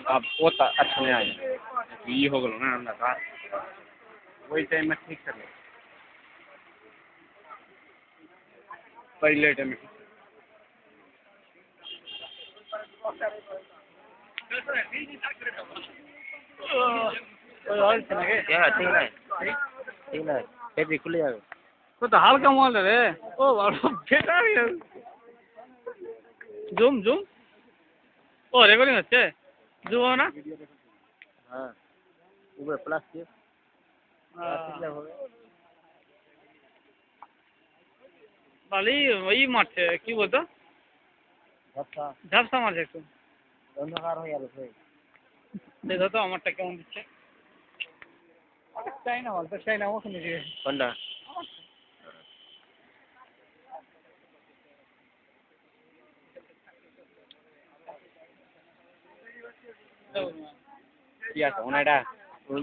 अब वो अच्छा नहीं आया ये हो गया ना लगा वही टाइम में ठीक कर ले पहले टाइम में ठीक है फिर खुले जाओ तो हल्का माल रे ओ बाबा बेटा জুম জুম ও রেকর্ডিং হচ্ছে জুম হবে না হ্যাঁ উপরে প্লাস্টিক হবে বালি ওই মারছে কি বলতো ঝাপসা ঝাপসা মারছে একটু অন্ধকার হয়ে গেল সেই দেখো তো আমারটা কেমন দিচ্ছে চাই না বলতো চাই না আমাকে নিয়ে কোনটা কি আছে ওনাটা ওই